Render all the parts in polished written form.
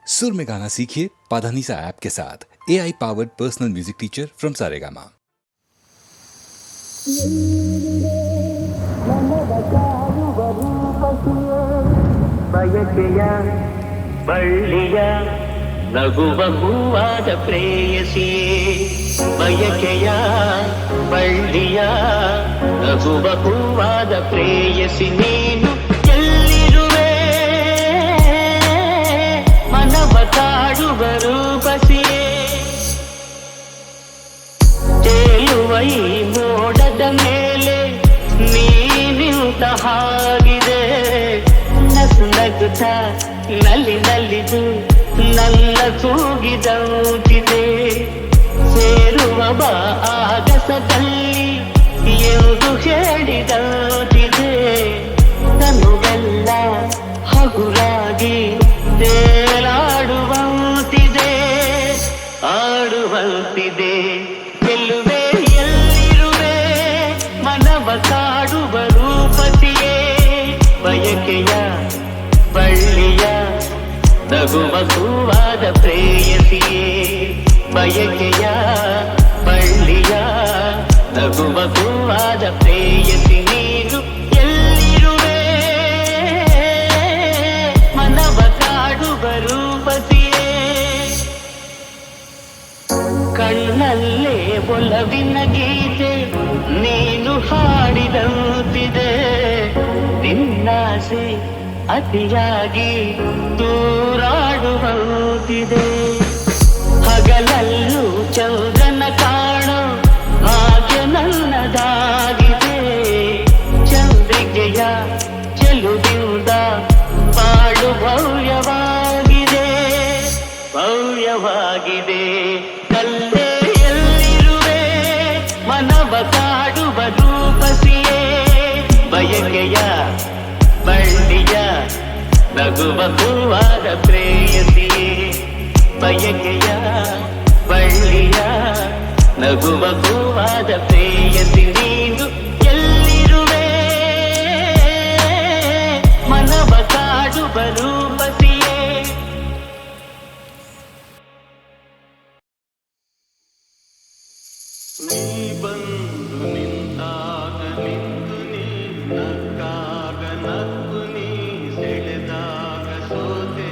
सुर में गाना सीखिए पाधानीसा ऐप के साथ। AI powered personal music teacher from Saregama. ಬಯಕೆಯ ಬಳ್ಳಿಯ ನಗುವ ಹೂವಾದ ಪ್ರೇಯಸಿಯೇ, ಬಯಕೆಯ ಬಳ್ಳಿಯ ನಗುವ ಹೂವಾದ ಪ್ರೇಯಸಿ ನೀನು ಎಲ್ಲಿರುವೆ, ಮನವ ಕಾಡುವ ರೂಪಸಿಯೇ, ತೇಲುವ ಈ ಮೋಡದ ಮೇಲೆ ನೀನಿಂತ ಹಾಗಿದೆ, ನಗುತ್ತ ನಲ್ಲಿ ನಲ್ಲಿದು ನನ್ನ ಕೂಗಿದಂತಿದೆ, ಸೇರುವ ಬಾ ಆಗಸದಲ್ಲಿ ಎಂದು ಹೇಳಿದಂತಿದೆ, ತನುವೆಲ್ಲ ಹಗುರಾಗಿ ತೇಲಾಡುವಂತಿದೆ, ಆಡುವಂತಿದೆ, ಗೆಲ್ಲುವೆ ಎಲ್ಲಿರುವೆ, ಮನವ ಕಾಡುವ ರೂಪತಿಯೇ, ಬಯಕೆಯ ಬಳ್ಳಿಯ ನಗುವ ಹೂವಾದ ಪ್ರೇಯಸಿಯೇ, ಬಯಕೆಯ ಬಳ್ಳಿಯ ನಗುವ ಹೂವಾದ ಪ್ರೇಯಸಿ ನೀನು ಎಲ್ಲಿರುವೆ, ಮನವ ಕಾಡುವ ರೂಪಸಿಯೇ, ಕಣ್ಣಲ್ಲೇ ಒಲವಿನ ಗೀತೆ ನೀನು ಹಾಡಿದಂತಿದೆ, ನಿನ್ನಾಸೆ ಅತಿಯಾಗಿ ದೂರಾಡುವಂತಿದೆ, ಹಗಲಲ್ಲೂ ಚಂದ್ರನ ಕಾಣೋ ಹಾಗೆ ನನ್ನದಾಗಿದೆ, ಚಂದ್ರಿಕೆಯ ಚೆಲುವಿಂದ ಬಾಳು ಭವ್ಯವಾಗಿದೆ, ಭವ್ಯವಾಗಿದೆ, ಕಲ್ಲೇ ಎಲ್ಲಿರುವೆ, ಮನವ ಕಾಡುವ ರೂಪಸಿಯೇ, ಬಯಕೆಯ ಬಳ್ಳಿಯ ನಗುವ ಹೂವಾದ ಪ್ರೇಯಸಿಯೇ, ಬಯಕೆಯ ಬಳ್ಳಿಯ ನಗುವ ಹೂವಾದ ಪ್ರೇಯಸಿ ನೀನು ಎಲ್ಲಿರುವೆ, ಮನವ ಕಾಡುವ ರೂಪಸಿಯೇ. ನೀ ಬಂದು ನಿಂತಾಗ ನಿಂತು ನೀ ನಕ್ಕಾಗ ನಕ್ಕು ನೀ ಸೆಳೆದಾಗ ಸೋತೆ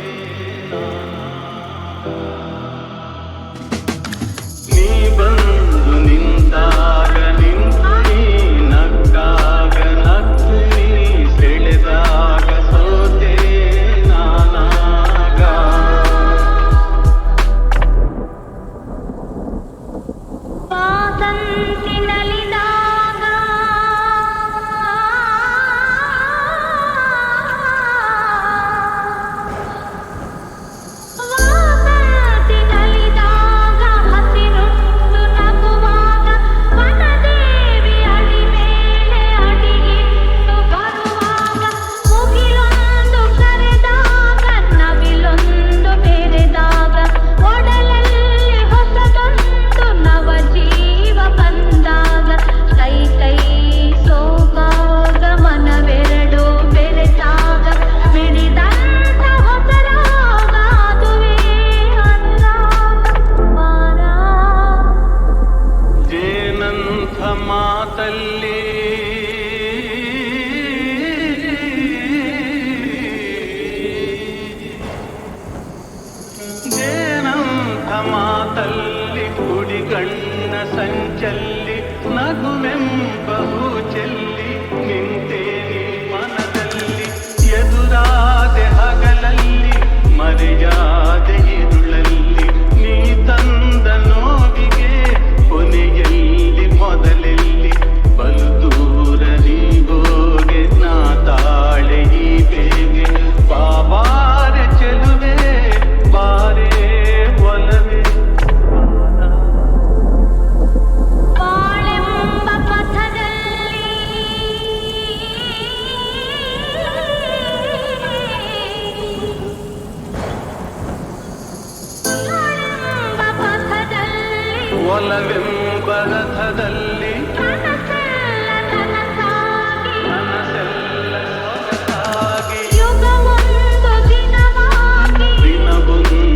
ನೀ ಬಂದು ನಿಂತಾಗ ನಿಂತು ನೀ ನಕ್ಕಾಗ ನಕ್ಕು ನೀ ಸೆಳೆದಾಗ ಸೋತೆ ನಾನಾಗ, ವಾಸಂತಿನಲಿದಾಗ ಹಸಿರುಂಡು ನಗುವಾಗ ವನದೇವಿ ಅಡಿ ಮೇಲೆ ಅಡಿಯಿಟ್ಟು ಬರುವಾಗ, ಮುಗಿಲೊಂದು ಕರೆದಾಗ ನವಿಲೊಂದು ಮೆರೆದಾಗ, ಒಡಲಲ್ಲಿ ಹೊಸದೊಂದು ನವ ಜೀವ ಬಂದಾಗ, ಕೈ ಕೈ ಸೋಗಾಗ ಮನವೆರಡು ಬೆರೆತಾಗ, ಮಿಡಿದಂಥ ಹೊಸರಾಗ ಅದುವೇ ಅನುರಾಗ ವಾರ. ಜೇನಂಥ ಮಾತಲ್ಲಿ ಜೇನಂಥ ಮಾತಲ್ಲಿ ಕುಡಿಗಣ್ಣ ಸಂಚಲ್ಲಿ ನಗುವೆಂಬ ಹೂ ಚೆಲ್ಲಿ ನಿಂತೇನೆ ಮನದಲ್ಲಿ, ಎದುರಾದೆ ಹಗಲಲ್ಲಿ ಮರೆಯಾದೆ ಇರುಳಲ್ಲಿ, ನೀ ತಂದ ನೋವಿಗೆ ಕೊನೆಯಲ್ಲಿ ಮೊದಲೆಲ್ಲಿ, ಬಲು ದೂರ ನೀಗೋಗೆ ನಾ ತಾಳೆ ಈ ಬೇಗೆ, ಬಾಬಾರೆ ಚೆಲುವೆ ಬಾರೆ ಒಲವೇ, ಬಾಳೆಂಬ ಪಥದಲ್ಲಿ ಒಲವೆಂಬ ರಥದಲ್ಲಿ ಕನಸೆಲ್ಲ ನನಸಾಗಿ, ಮನಸ್ಸೆಲ್ಲ ಸೊಗಸಾಗಿ, ಯುಗವೊಂದು ದಿನವಾಗಿ, ದಿನವೊಂದು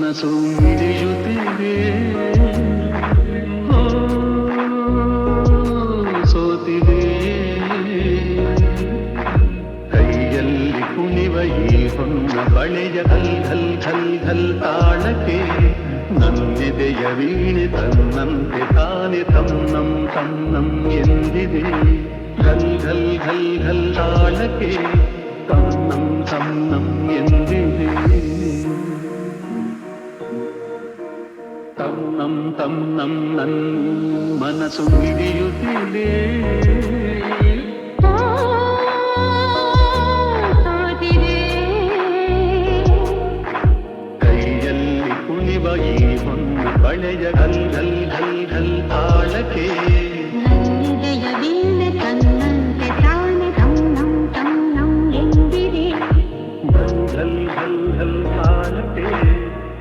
ಮನಸ್ಸು ಮಿಡಿಯುತ್ತಿದೆ ಓ ಸೋತಿದೆ ಕೈಯಲ್ಲಿ ಕುಣಿವ ಈ ಹೊನ್ನ ಬಳೆಯ ಘಲ್ ಘಲ್ ಘಲ್ ಘಲ್ ತಾಳಕ್ಕೆ ನನ್ನೆದೆಯ ವೀಣೆ ತನ್ನಂತೆ ತಾನೆ ತನ್ನಂ ತನ್ನಂ ಎಂದಿದೆ ಘಲ್ ಘಲ್ ಘಲ್ ಘಲ್ ತಾಳಕ್ಕೆ ತನ್ನಂ ತನ್ನಂ ಎಂದಿದೆ ತನ್ನಂ ತನ್ನಂ ನನ್ ಮನಸ್ಸು ಹಿಡಿಯುತ್ತಿದೆ ಕೈಯಲ್ಲಿ ಕುಣಿವ ಈ ಹೊನ್ನ ಬಳೆಯ ಘಲ್ ಘಲ್ ಘಲ್ ಘಲ್ ತಾಳಕ್ಕೆ ನನ್ನೆದೆಯ ವೀಣೆ ತನ್ನಂತೆ ತಾನೆ ತನ್ನಂ ತನ್ನಂ ಎಂದಿದೆ ಘಲ್ ಘಲ್ ಘಲ್ ಘಲ್ ತಾಳಕ್ಕೆ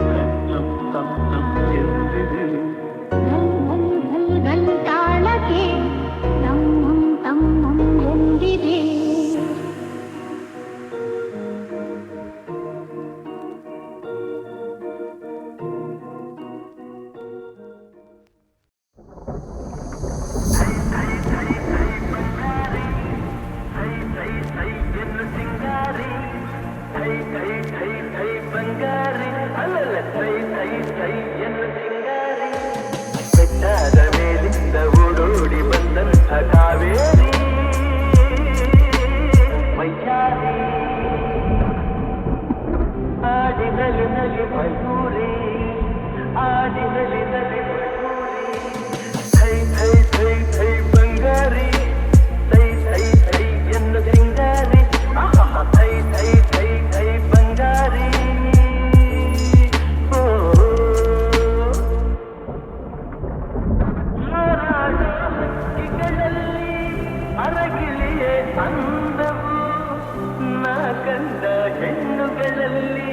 ತನ್ನಂ ತನ್ನಂ ಎಂದಿದೆ ಘಲ್ ಘಲ್ ತಾಳಕ್ಕೆ ತನ್ನಂ ತನ್ನಂ ಎಂದಿದೆ ಬೆಟ್ಟದ ಮೇಲಿಂದ ಓಡೋಡಿ ಬಂದಂಥ ಕಾವೇರಿ ಮೈಯಾರಿ ಆಡಿನಲಿ ನಲಿ ಮಯೂರಿ ಆಡಿನಲಿ ನಲಿ ಮಯೂರಿ ಥೈ ಥೈ ಥೈ ಥೈ ಬಂಗಾರಿ ಥೈ ಥೈ ಥೈ ಎನ್ನು ಸಿಂಗಾರಿ ಥೈ ಥೈ ಥೈ ಥೈ ಬಂಗಾರಿ ಓ ಹಕ್ಕಿಗಳಲ್ಲಿ ಅರಗಿಲಿಯೇ ಅಂದವು ನಾ ಕಂಡ ಹೆಣ್ಣುಗಳಲ್ಲಿ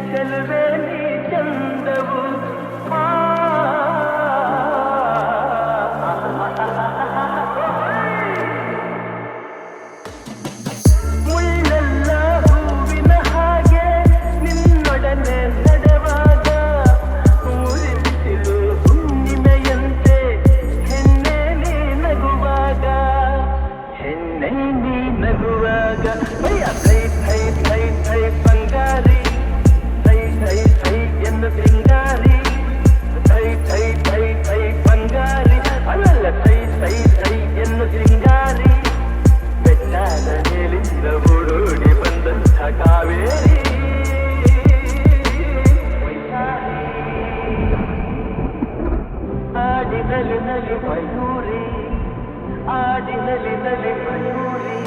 ಚೆಲುವೆ ನೀ ಚಂದವು ಮುಳ್ಳೆಲ್ಲ ಹೂವಿನ ಹಾಗೆ ನಿನ್ನೊಡನೆ ನಡೆವಾಗ ಮುರಿಸಿಲು ಹುಣ್ಣಿಮೆಯಂತೆ ಹೆಣ್ಣೆ ನೀ ನಗುವಾಗ ಹೆಣ್ಣೆ ನೀ ನಗುವಾಗ ಥೈ ಥೈ ಥೈ ಥೈ ಬಂಗಾರಿ ಥೈ ಥೈ ಥೈ ಎಂದು ಸಿಂಗಾರಿ ಥೈ ಥೈ ಥೈ ಥೈ ಬಂಗಾರಿ ಅಲ್ಲಲ್ಲ ಥೈ ಥೈ ಥೈ ಎಂದು ಸಿಂಗಾರಿ ಬೆಟ್ಟದ ಮೇಲಿಂದ ಓಡೋಡಿ ಬಂದಂಥ ಕಾವೇರಿ ಆಡಿನಲಿ ನಲಿ ಮಯೂರಿ ಆಡಿನಲಿ ನಲಿ ಮಯೂರಿ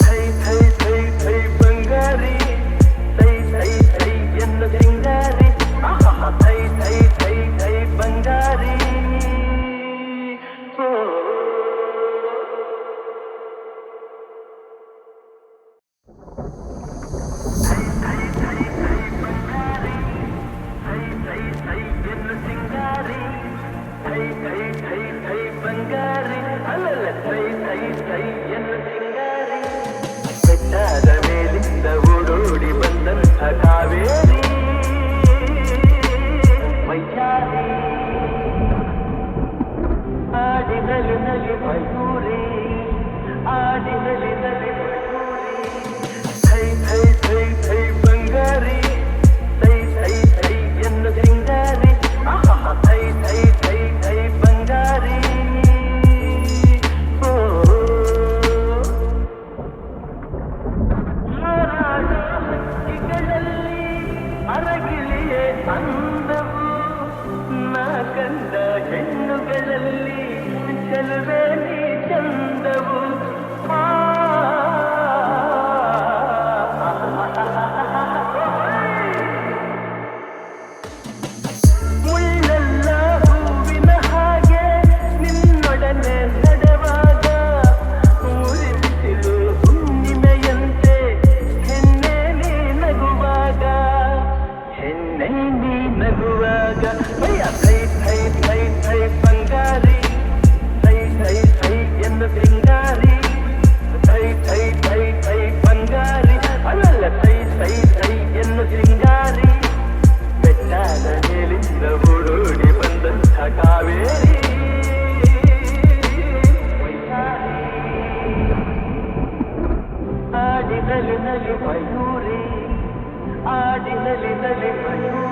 ಥೈ ಥೈ ಥೈ ಥೈ ಬಂಗಾರಿ ಥೈ ಥೈ ಥೈ ಎಂದು ಸಿಂಗಾರಿ ಥೈ ಥೈ ಥೈ ಥೈ ಬಂಗಾರಿ ಓ ಬಂಗಾರಿ ಅಲ್ಲಲ್ಲ ಥೈ ಥೈ ಥೈ ಎನ್ನು ಸಿಂಗಾರಿ ಬೆಟ್ಟದ ಮೇಲಿಂದ ಓಡೋಡಿ ಬಂದಂಥ ಕಾವೇರಿ ಮೈಯಾರಿ ಆಡಿನಲಿ ನಲಿ ಮಯೂರಿ ಆಡಿನಲಿ ನಲಿ ಮಯೂರಿ ಥೈ ಥೈ ಥೈ ಥೈ ಬಂಗಾರಿ ಥೈ ಥೈ ಥೈ ಎನ್ನು ಸಿಂಗಾರಿ ಥೈ ಥೈ ಥೈ ಥೈ ಬಂಗಾರಿ ಓ ಹಕ್ಕಿಗಳಲ್ಲಿ ಅರಗಿಲಿಯೇ ಅಂದವು ನಾ ಕಂಡ ಹೆಣ್ಣುಗಳಲ್ಲಿ ಚೆಲುವೆ ನೀ ಚಂದವು ಮುಳ್ಳೆಲ್ಲ ಹೂವಿನ ಹಾಗೆ ನಿನ್ನೊಡನೆ ನಡೆವಾಗ ಮುರಿಸಿಲು ಹುಣ್ಣಿಮೆಯಂತೆ ಹೆಣ್ಣೆ ನೀ ನಗುವಾಗ ಹೆಣ್ಣೆ ನೀ ನಗುವಾಗ ಥೈ ಥೈ ಥೈ ಥೈ ಬಂಗಾರಿ ಥೈ ಥೈ ಥೈ ಎಂದು ಸಿಂಗಾರಿ ಥೈ ಥೈ ಥೈ ಥೈ ಬಂಗಾರಿ ಅಲ್ಲಲ್ಲ ಥೈ ಥೈ ಥೈ ಎಂದು ಸಿಂಗಾರಿ ಬೆಟ್ಟ ನೀರಿನಿಂದ ಹುಡುಗಿ ಬಂದಂಥ ಕಾವೇರಿ ಆಡಿನಲಿ ನಲಿ ಮಯೂರಿ ಆಡಿನಲಿ ನಲಿ ಮಯೂರಿ